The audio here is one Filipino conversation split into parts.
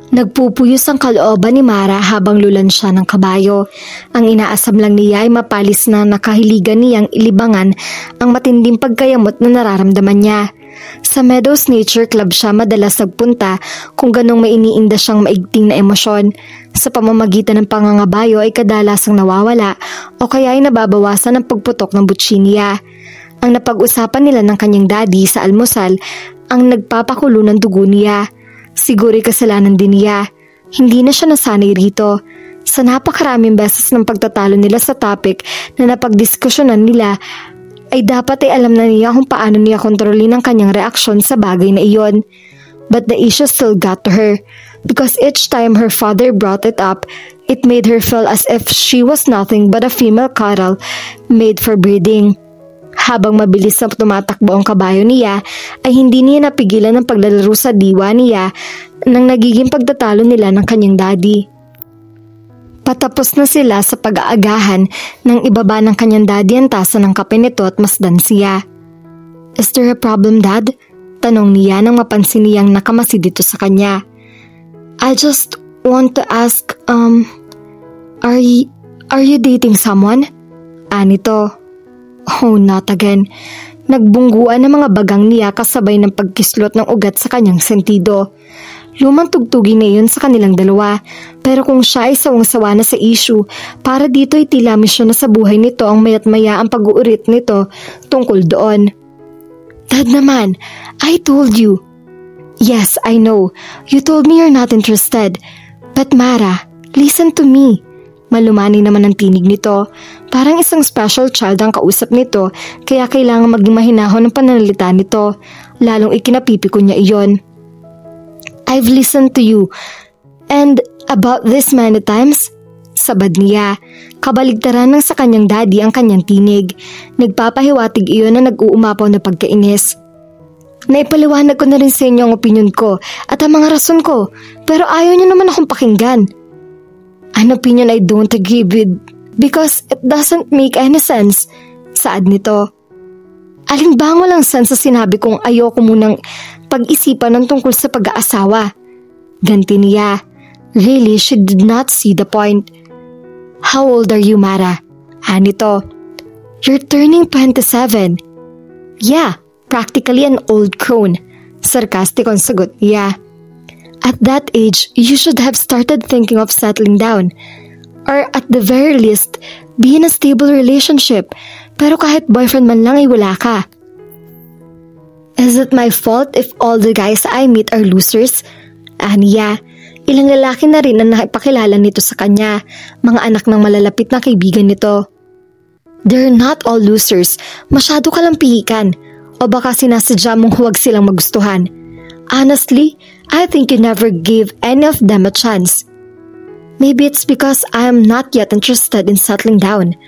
Nagpupuyos ang kalooban ni Mara habang lulansya ng kabayo. Ang inaasam lang niya ay mapalis na nakahiligan niyang ilibangan ang matinding pagkayamot na nararamdaman niya. Sa Meadows Nature Club siya madalas nagpunta kung ganong may iniinda siyang maigting na emosyon. Sa pamamagitan ng pangangabayo ay kadalasang nawawala o kaya ay nababawasan ang pagputok ng butsi niya. Ang napag-usapan nila ng kanyang daddy sa almusal ang nagpapakulo ng dugo niya. Siguro kasalanan din niya. Hindi na siya nasanay rito. Sa napakaraming beses ng pagtatalo nila sa topic na napagdiskusyonan nila, ay dapat ay alam na niya kung paano niya kontrolin ang kanyang reaksyon sa bagay na iyon. But the issue still got to her, because each time her father brought it up, it made her feel as if she was nothing but a female cattle made for breeding. Habang mabilis na tumatakbo ang kabayo niya, ay hindi niya napigilan ang paglalaro sa diwa niya nang nagiging pagtatalo nila ng kanyang daddy. Patapos na sila sa pag-aagahan nang ibaba ng kanyang daddy ang tasa ng kape nito at masdan siya. "Is there a problem, Dad?" Tanong niya nang mapansin niyang nakamasid dito sa kanya. "I just want to ask, are you dating someone?" Anito. Oh, not again. Nagbungguan ang mga bagang niya kasabay ng pagkislot ng ugat sa kanyang sentido. Lumang tugtugin na yun sa kanilang dalawa, pero kung siya ay sawang-sawa na sa issue, para dito ay tila misyon na sa buhay nito ang mayat maya ang pag-uurit nito tungkol doon. "Dad naman, I told you." "Yes, I know. You told me you're not interested. But Mara, listen to me." Malumani naman ang tinig nito. Parang isang special child ang kausap nito, kaya kailangan maging mahinahon ang pananalita nito. Lalong ikinapipiko niya iyon. "I've listened to you. And about this many times?" Sabad niya. Kabaligtaran ng sa kanyang daddy ang kanyang tinig. Nagpapahiwatig iyon na nag-uumapaw na pagkainis. "Naipaliwanag ko na rin sa inyo ang opinion ko at ang mga rason ko, pero ayaw niyo naman akong pakinggan." "An opinion I don't agree with because it doesn't make any sense." Saad nito. "Aling walang sense sa sinabi kong ayoko munang pag-isipan ng tungkol sa pag-aasawa." Ganti niya. Really, she did not see the point. "How old are you, Mara?" Anito. "You're turning 27. "Yeah, practically an old crone." Sarcastic ang sagot niya. "At that age, you should have started thinking of settling down. Or at the very least, be in a stable relationship. Pero kahit boyfriend man lang ay wala ka." "Is it my fault if all the guys I meet are losers?" Aniya. Ilang lalaki na rin ang nakipakilala nito sa kanya, mga anak ng malalapit na kaibigan nito. "They're not all losers. Masyado ka lang pihikan. O baka sinasadya mong huwag silang magustuhan. Honestly, I think you never gave any of them a chance. Maybe it's because I am not yet interested in settling down."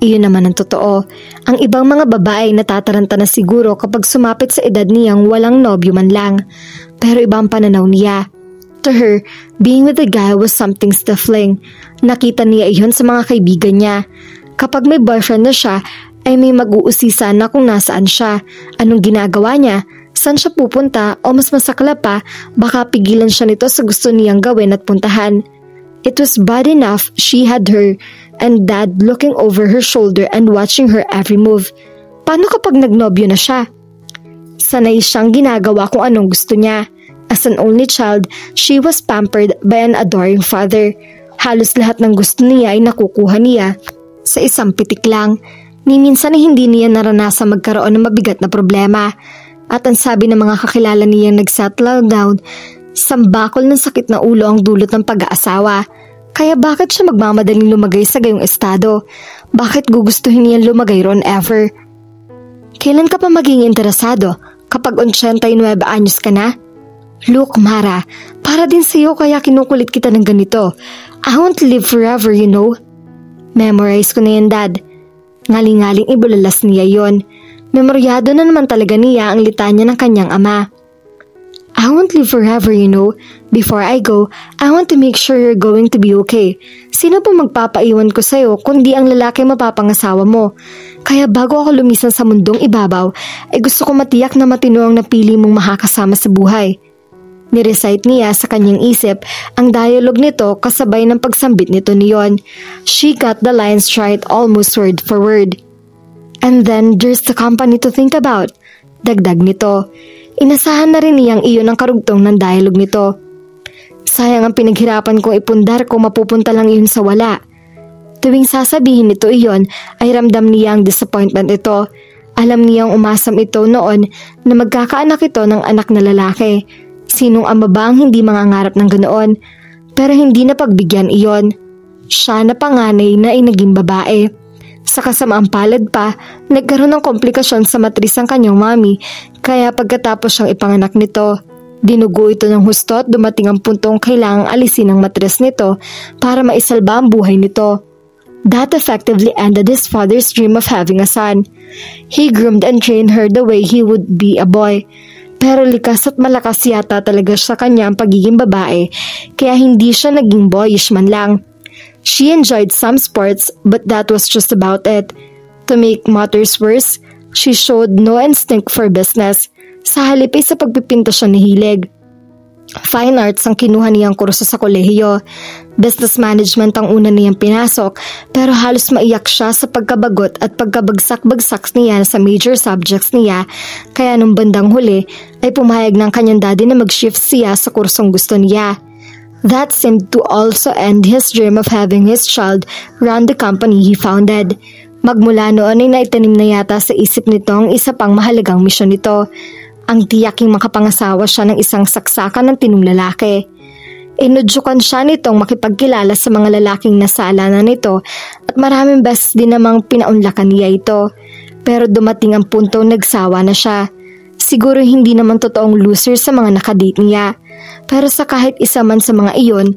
Iyon naman ang totoo. Ang ibang mga babae natataranta na siguro kapag sumapit sa edad niyang walang nobyo man lang. Pero ibang pananaw niya. To her, being with a guy was something stifling. Nakita niya iyon sa mga kaibigan niya. Kapag may boyfriend na siya, ay may mag-uusisa na kung nasaan siya, anong ginagawa niya, saan siya pupunta o mas masakla pa, baka pigilan siya nito sa gusto niyang gawin at puntahan. It was bad enough she had her and dad looking over her shoulder and watching her every move. Paano kapag nagnobyo na siya? Sanay siyang ginagawa kung anong gusto niya. As an only child, she was pampered by an adoring father. Halos lahat ng gusto niya ay nakukuha niya sa isang pitik lang. Ni minsan ay hindi niya naranasan magkaroon ng mabigat na problema. At ang sabi ng mga kakilala niyang nag-settle down, sambakol ng sakit na ulo ang dulot ng pag-aasawa. Kaya bakit siya magmamadaling lumagay sa gayong estado? Bakit gugustuhin niyang lumagay ron ever? "Kailan ka pa maging interesado? Kapag 89 anyos ka na?" "Look, Mara, para din sa'yo kaya kinukulit kita ng ganito. I won't live forever, you know." "Memorize ko na yan, Dad." Ngaling-ngaling ibulalas niya yon. Memoryado na naman talaga niya ang litanya ng kanyang ama. "I won't live forever, you know. Before I go, I want to make sure you're going to be okay. Sino po magpapaiwan ko sa'yo kundi ang lalaki mapapangasawa mo? Kaya bago ako lumisan sa mundong ibabaw, ay gusto ko matiyak na matino ang napili mong makakasama sa buhay." Nirecite niya sa kanyang isip ang dialogue nito kasabay ng pagsambit nito niyon. She got the lines right almost word for word. And then there's the company to think about. Dagdag nito. Inasahan na rin niyang iyon ang karugtong ng dialogue nito. Sayang ang pinaghirapan kong ipundar kung mapupunta lang iyon sa wala. Tuwing sasabihin nito iyon ay ramdam niya ang disappointment ito. Alam niyang umasam ito noon na magkakaanak ito ng anak na lalaki. Sinong ama ba ang hindi mangangarap ng ganoon? Pero hindi na pagbigyan iyon. Siya na panganay na inaging babae. Sa kasamaang palad pa, nagkaroon ng komplikasyon sa matris ang kanyang mami, kaya pagkatapos siyang ipanganak nito, dinugo ito ng husto at dumating ang puntong kailangang alisin ang matris nito para maisalba ang buhay nito. That effectively ended his father's dream of having a son. He groomed and trained her the way he would be a boy. Pero likas at malakas yata talaga sa kanya ang pagiging babae, kaya hindi siya naging boyish man lang. She enjoyed some sports, but that was just about it. To make matters worse, she showed no instinct for business. Sa halip ay sa pagpipinto siya nahilig. Fine arts ang kinuha niyang kurso sa kolehiyo. Business management ang una niyang pinasok, pero halos maiyak siya sa pagkabagot at pagkabagsak-bagsak niya sa major subjects niya, kaya nung bandang huli ay pumayag ng kanyang daddy na mag-shift siya sa kursong gusto niya. That seemed to also end his dream of having his child run the company he founded. Magmula noon ay naitanim na yata sa isip nito ang isa pang mahalagang misyon nito. Ang tiyaking makapangasawa siya ng isang saksakan ng tinong lalaki. Inudyukan siya nitong makipagkilala sa mga lalaking nasala na nito at maraming beses din namang pinaunlakan niya ito. Pero dumating ang puntong nagsawa na siya. Siguro hindi naman totoong loser sa mga nakadate niya. Pero sa kahit isa man sa mga iyon,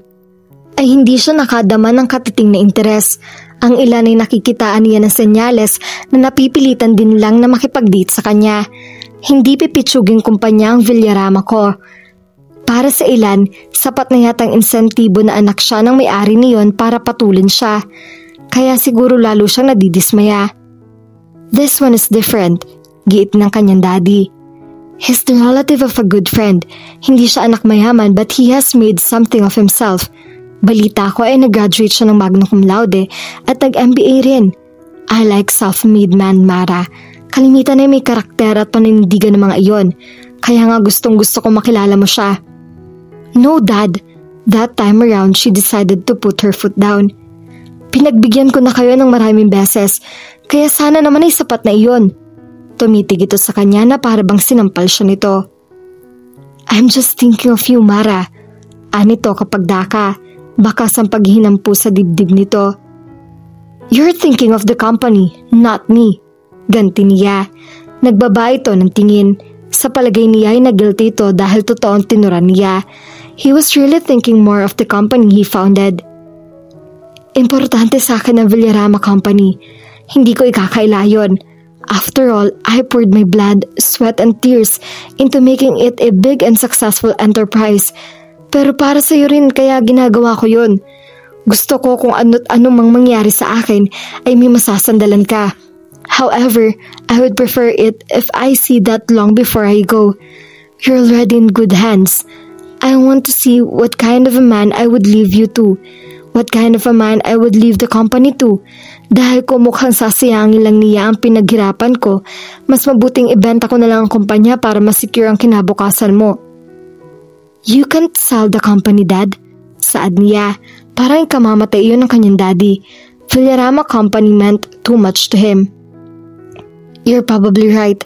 ay hindi siya nakadama ng katiting na interes. Ang ilan ay nakikitaan niya ng senyales na napipilitan din lang na makipag-date sa kanya. Hindi pipitsuging kumpanya ang Villarama ko. Para sa ilan, sapat na yatang insentibo na anak siya ng may-ari niyon para patulin siya. Kaya siguro lalo siyang nadidismaya. This one is different, giit ng kanyang daddy. He's the relative of a good friend. Hindi siya anak mayaman but he has made something of himself. Balita ko ay nag-graduate siya ng magna cum laude at nag-MBA rin. I like self-made man, Mara. Kalimitan ay may karakter at panindigan ng mga iyon. Kaya nga gustong gusto kong makilala mo siya. No, Dad. That time around, she decided to put her foot down. Pinagbigyan ko na kayo ng maraming beses, kaya sana naman ay sapat na iyon. Tumitig ito sa kanya na para bang sinampal siya nito. I'm just thinking of you, Mara. Anito kapag daka, bakas ang paghinampu sa dibdib nito. You're thinking of the company, not me. Ganti niya. Nagbaba ito ng tingin. Sa palagay niya ay nag-guilty ito dahil totoong tinuran niya. He was really thinking more of the company he founded. Importante sa akin ang Villarama Company. Hindi ko ikakaila yun. After all, I poured my blood, sweat and tears into making it a big and successful enterprise. Pero para sa iyo rin kaya ginagawa ko yun. Gusto ko kung ano't ano mang mangyari sa akin ay may masasandalan ka. However, I would prefer it if I see that long before I go. You're already in good hands. I want to see what kind of a man I would leave you to. What kind of a man I would leave the company to. Dahil kung mukhang sasayangin lang niya ang pinaghirapan ko, mas mabuting ibenta ko na lang ang kumpanya para masecure ang kinabukasan mo. You can't sell the company, Dad. Saad niya. Parang kamamatay iyon ng kanyang daddy. Villarama Company meant too much to him. You're probably right.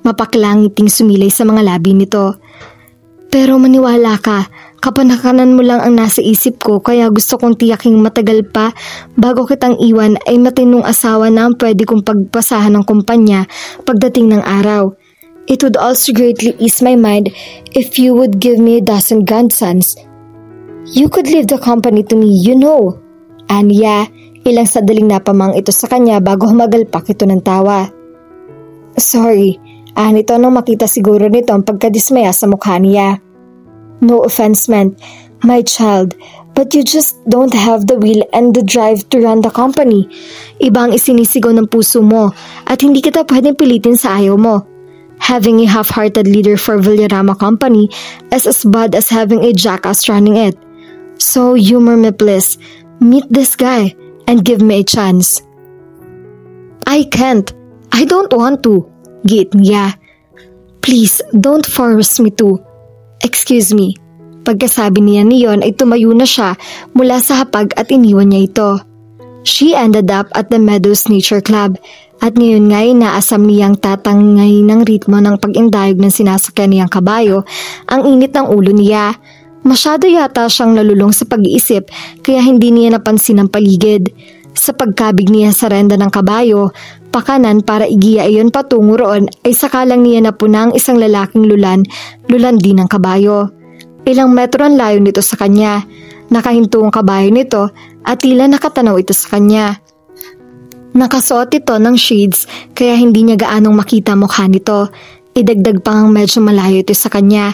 Mapaklangiting sumilay sa mga labi nito. Pero maniwala ka, kapanakanan mo lang ang nasa isip ko kaya gusto kong tiyaking matagal pa bago kitang iwan ay matinong asawa na ang pwede kong pagpasahan ng kumpanya pagdating ng araw. It would also greatly ease my mind if you would give me a dozen grandsons. You could leave the company to me, you know. Anya, ilang sadaling napamang ito sa kanya bago humagalpak ito ng tawa. Sorry, anito nang makita siguro nito ang pagkadismaya sa mukha niya. No offense meant, my child, but you just don't have the will and the drive to run the company. Ibang isinisigaw ng puso mo at hindi kita pwedeng pilitin sa ayaw mo. Having a half-hearted leader for Villarama Company is as bad as having a jackass running it. So humor me please, meet this guy and give me a chance. I can't. I don't want to, giit niya. Please, don't force me to. Excuse me. Pagkasabi niya niyon ay tumayo na siya mula sa hapag at iniwan niya ito. She ended up at the Meadows Nature Club at ngayon nga ay naasam niyang tatangay ng ritmo ng pag-indayog ng sinasakyan niyang kabayo. Ang init ng ulo niya. Masyado yata siyang nalulung sa pag-iisip kaya hindi niya napansin ang paligid. Sa pagkabig niya sa renda ng kabayo, pakanan para igiya iyon patungo roon ay sakalang niya napuna ang isang lalaking lulan din ng kabayo. Ilang metro ang layo nito sa kanya. Nakahinto ang kabayo nito at tila nakatanaw ito sa kanya. Nakasuot ito ng shades kaya hindi niya gaanong makita mukha nito. Idagdag pang medyo malayo ito sa kanya.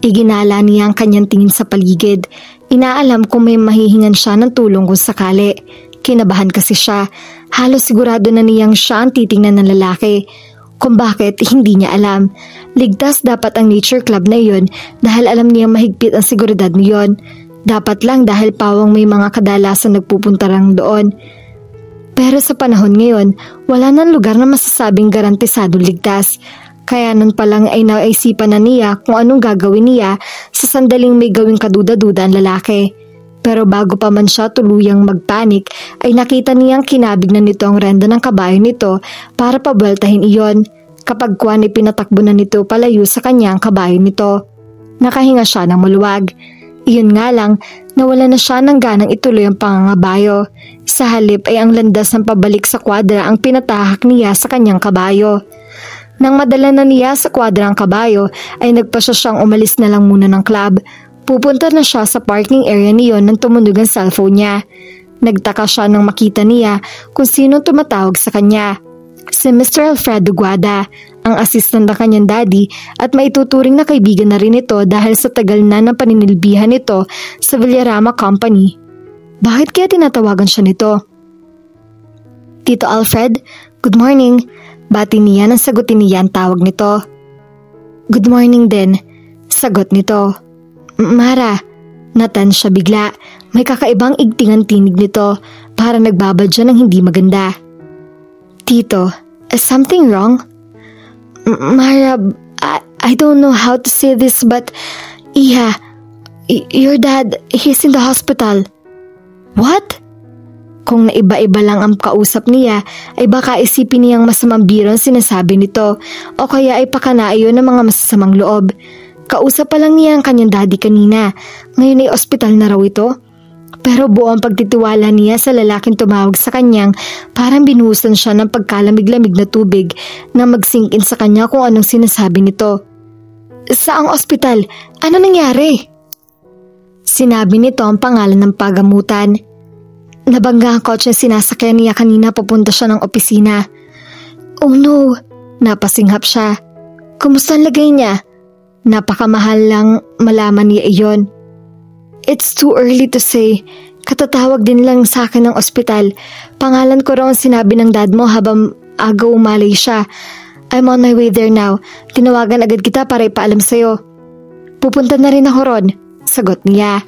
Iginala niya ang kanyang tingin sa paligid. Inaalam kung may mahihingan siya ng tulong kung sakali. Kinabahan kasi siya. Halos sigurado na niyang siya ang titingnan ng lalaki. Kung bakit, hindi niya alam. Ligtas dapat ang nature club na iyon dahil alam niyang mahigpit ang seguridad niyon. Dapat lang dahil pawang may mga kadalasan nagpupunta lang doon. Pero sa panahon ngayon, wala nang lugar na masasabing garantisadong ligtas. Kaya nun pa lang ay naisipan na niya kung anong gagawin niya sa sandaling may gawing kaduda-duda ang lalaki. Pero bago pa man siya tuluyang magpanik ay nakita niyang kinabig na nito ang renda ng kabayo nito para pabueltahin iyon. Kapag kuwan ay pinatakbo na nito palayo sa kanya ang kabayo nito. Nakahinga siya ng maluwag. Iyon nga lang, nawala na siya ng ganang ituloy ang pangangabayo. Sa halip ay ang landas ng pabalik sa kwadra ang pinatahak niya sa kanyang kabayo. Nang madala na niya sa kwadra ang kabayo ay nagpasya siyang umalis na lang muna ng club. Pupunta na siya sa parking area niyon nang tumunog ang cellphone niya. Nagtaka siya nang makita niya kung sino tumatawag sa kanya. Si Mr. Alfredo Guada, ang assistant ng kanyang daddy at maituturing na kaibigan na rin ito dahil sa tagal na ng paninilbihan nito sa Villarama Company. Bakit kaya tinatawagan siya nito? Tito Alfred, good morning. Bati niya nang sagutin niya ang tawag nito. Good morning din, sagot nito. Mara, natan siya bigla. May kakaibang igtingan tinig nito para nagbabadya ng hindi maganda. Tito, is something wrong? Mara, I don't know how to say this but Iha, your dad, he's in the hospital. What? Kung naiba-iba lang ang kausap niya ay baka isipin niyang masamang biro ang sinasabi nito o kaya ay pakanaayo ng mga masasamang loob. Kausap pa lang niya ang kanyang daddy kanina, ngayon ay ospital na raw ito. Pero buo ang pagtitiwala niya sa lalaking tumawag sa kanyang parang binuhusan siya ng pagkalamig-lamig na tubig na mag-sink in sa kanya kung anong sinasabi nito. Saang ospital? Ano nangyari? Sinabi nito ang pangalan ng pagamutan. Nabangga ang kotse sinasakyan niya kanina papunta siya ng opisina. Oh no, napasinghap siya. Kumusta ang lagay niya? Napakamahal lang malaman niya iyon. It's too early to say. Katatawag din lang sa akin ng ospital. Pangalan ko raw ang sinabi ng dad mo habang aga umalay siya. I'm on my way there now. Tinawagan agad kita para ipaalam sa'yo. Pupunta na rin ako ron, sagot niya.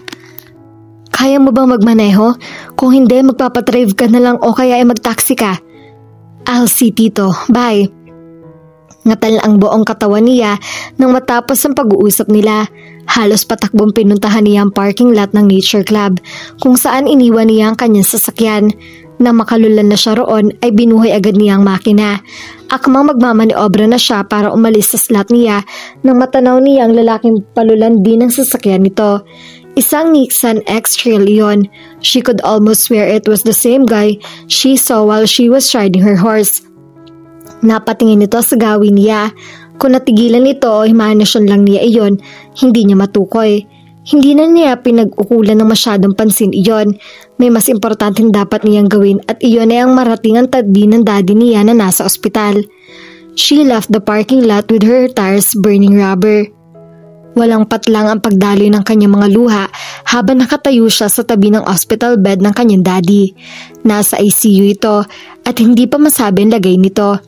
Kaya mo bang magmaneho? Kung hindi, magpapadrive ka na lang o kaya ay mag-taxi ka. I'll see Tito. Bye. Ngatal ang buong katawan niya nang matapos ang pag-uusap nila. Halos patakbong pinuntahan niya ang parking lot ng Nature Club kung saan iniwan niya ang kanyang sasakyan. Nang makalulan na siya roon ay binuhay agad niya ang makina. Akmang magmamaniobra na siya para umalis sa slot niya nang matanaw niya ang lalaking palulan din ng sasakyan nito. Isang Nissan X-Trail iyon. She could almost swear it was the same guy she saw while she was riding her horse. Napatingin ito sa gawin niya. Kung natigilan nito o imahinasyon lang niya iyon, hindi niya matukoy. Hindi na niya pinag-ukulan ng masyadong pansin iyon. May mas importanteng dapat niyang gawin at iyon ay ang marating ang tadbi ng daddy niya na nasa ospital. She left the parking lot with her tires burning rubber. Walang patlang ang pagdaloy ng kanyang mga luha habang nakatayo siya sa tabi ng hospital bed ng kanyang daddy. Nasa ICU ito at hindi pa masabi ang lagay nito.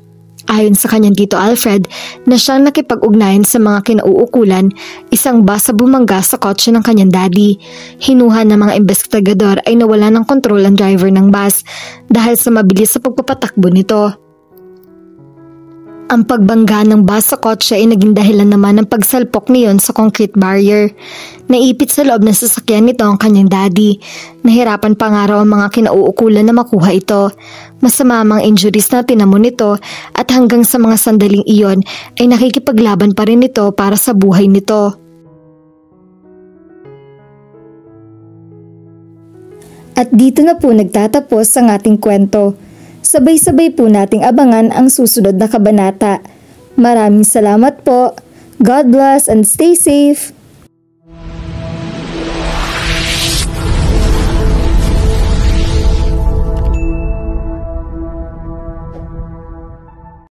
Ayon sa kanyang tito Alfred na siyang nakipag-ugnayan sa mga kinauukulan, isang bus sa bumangga sa kotse ng kanyang daddy. Hinuha ng mga investigador ay nawala ng kontrol ang driver ng bus dahil sa mabilis sa pagpapatakbo nito. Ang pagbangga ng bus sa kotse ay naging dahilan naman ng pagsalpok niyon sa concrete barrier. Naipit sa loob ng sasakyan nito ang kanyang daddy. Nahirapan pa nga raw ang mga kinauukulan na makuha ito. Masama ang injuries na tinamo nito at hanggang sa mga sandaling iyon ay nakikipaglaban pa rin ito para sa buhay nito. At dito na po nagtatapos ang ating kwento. Sabay-sabay po nating abangan ang susunod na kabanata. Maraming salamat po. God bless and stay safe.